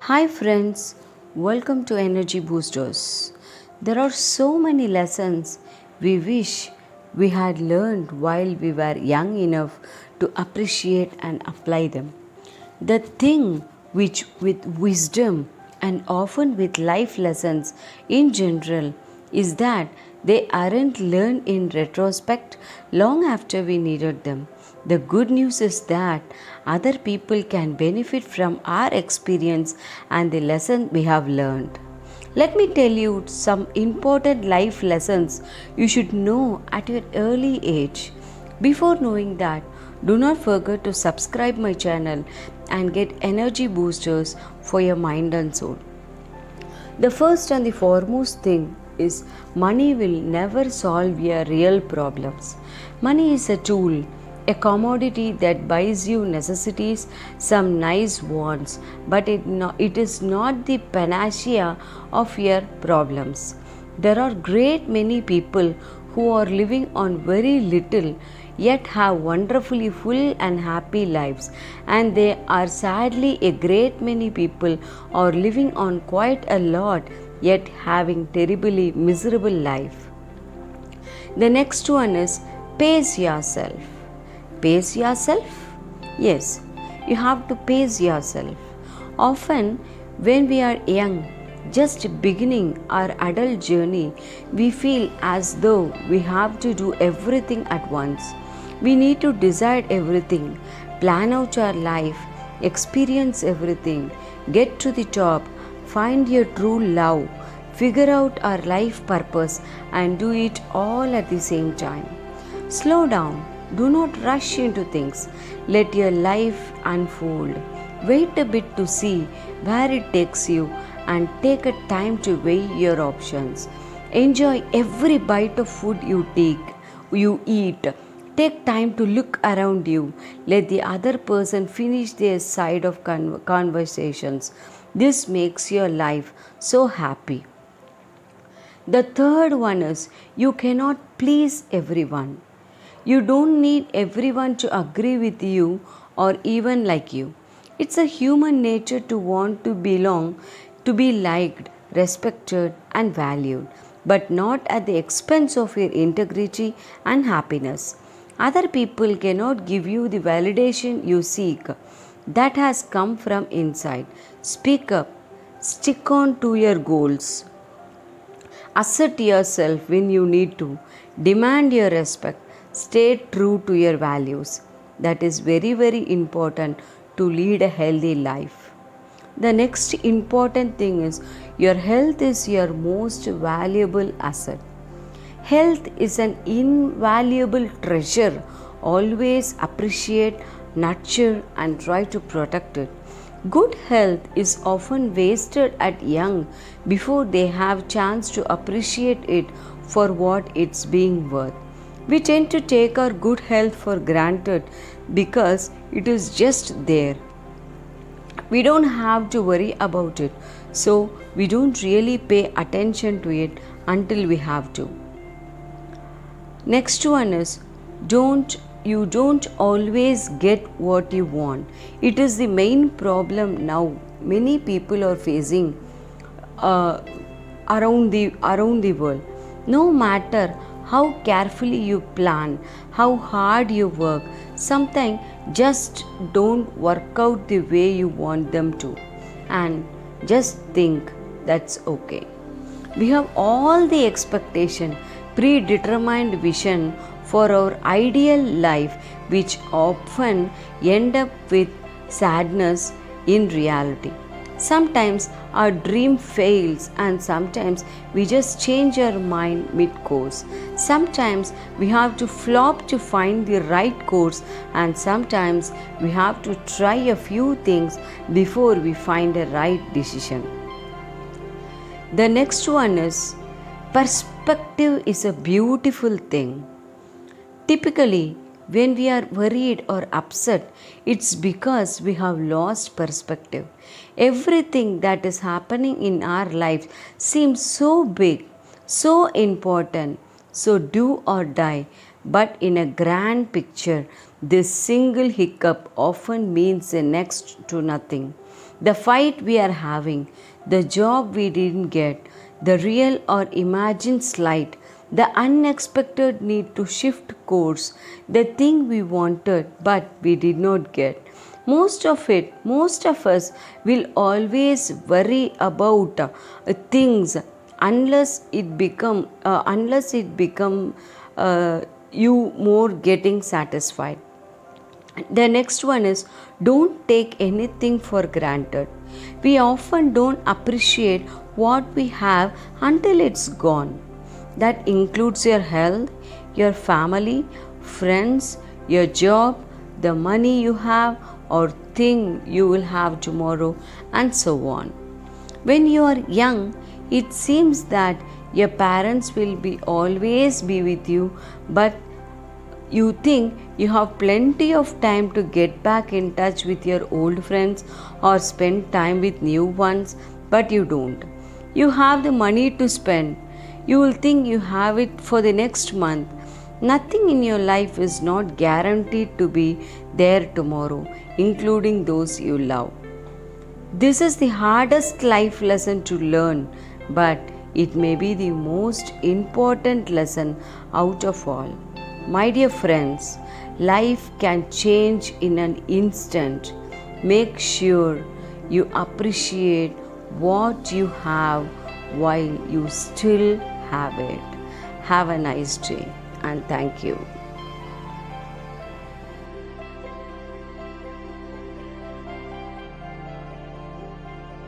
Hi friends, welcome to Energy Boosters. There are so many lessons we wish we had learned while we were young enough to appreciate and apply them. The thing which, with wisdom and often with life lessons in general, is that they aren't learned in retrospect long after we needed them. The good news is that other people can benefit from our experience and the lesson we have learned. Let me tell you some important life lessons you should know at your early age. Before knowing that, do not forget to subscribe my channel and get energy boosters for your mind and soul. The first and the foremost thing is money will never solve your real problems. Money is a tool, a commodity that buys you necessities, some nice wants, but it is not the panacea of your problems. There are great many people who are living on very little yet have wonderfully full and happy lives, and there are sadly a great many people are living on quite a lot yet having terribly miserable life. The next one is pace yourself. Pace yourself? Yes, you have to pace yourself. Often, when we are young, just beginning our adult journey, we feel as though we have to do everything at once. We need to decide everything, plan out our life, experience everything, get to the top, find your true love, figure out our life purpose, and do it all at the same time. Slow down. Do not rush into things. Let your life unfold. Wait a bit to see where it takes you and take a time to weigh your options. Enjoy every bite of food you eat. Take time to look around you. Let the other person finish their side of conversations. This makes your life so happy. The third one is you cannot please everyone. You don't need everyone to agree with you or even like you. It's a human nature to want to belong, to be liked, respected, and valued, but not at the expense of your integrity and happiness. Other people cannot give you the validation you seek. That has come from inside. Speak up, stick on to your goals, assert yourself when you need to, demand your respect, stay true to your values. That is very, very important to lead a healthy life. The next important thing is your health is your most valuable asset. Health is an invaluable treasure. Always appreciate, nurture, and try to protect it. Good health is often wasted at young before they have chance to appreciate it for what it's being worth. We tend to take our good health for granted because it is just there. We don't have to worry about it, so we don't really pay attention to it until we have to. Next one is don't always get what you want. It is the main problem now many people are facing around the world. No matter how carefully you plan, how hard you work, sometimes just don't work out the way you want them to. And just think that's okay. We have all the expectation, predetermined vision for our ideal life, which often end up with sadness in reality. Sometimes our dream fails, and sometimes we just change our mind mid course. Sometimes we have to flop to find the right course, and sometimes we have to try a few things before we find a right decision. The next one is perspective is a beautiful thing. Typically, when we are worried or upset, it's because we have lost perspective. Everything that is happening in our life seems so big, so important, so do or die. But in a grand picture, this single hiccup often means a next to nothing. the fight we are having, the job we didn't get, the real or imagined slight, the unexpected need to shift course, the thing we wanted but we did not get. Most of us will always worry about things unless it become you more getting satisfied. The next one is don't take anything for granted. We often don't appreciate what we have until it's gone. That includes your health, your family, friends, your job, the money you have or thing you will have tomorrow, and so on. When you are young, it seems that your parents will be always be with you, but you think you have plenty of time to get back in touch with your old friends or spend time with new ones, but you don't. You have the money to spend. You will think you have it for the next month. Nothing in your life is not guaranteed to be there tomorrow, including those you love. This is the hardest life lesson to learn, but it may be the most important lesson out of all. My dear friends, life can change in an instant. Make sure you appreciate what you have while you still have it. Have a nice day and thank you.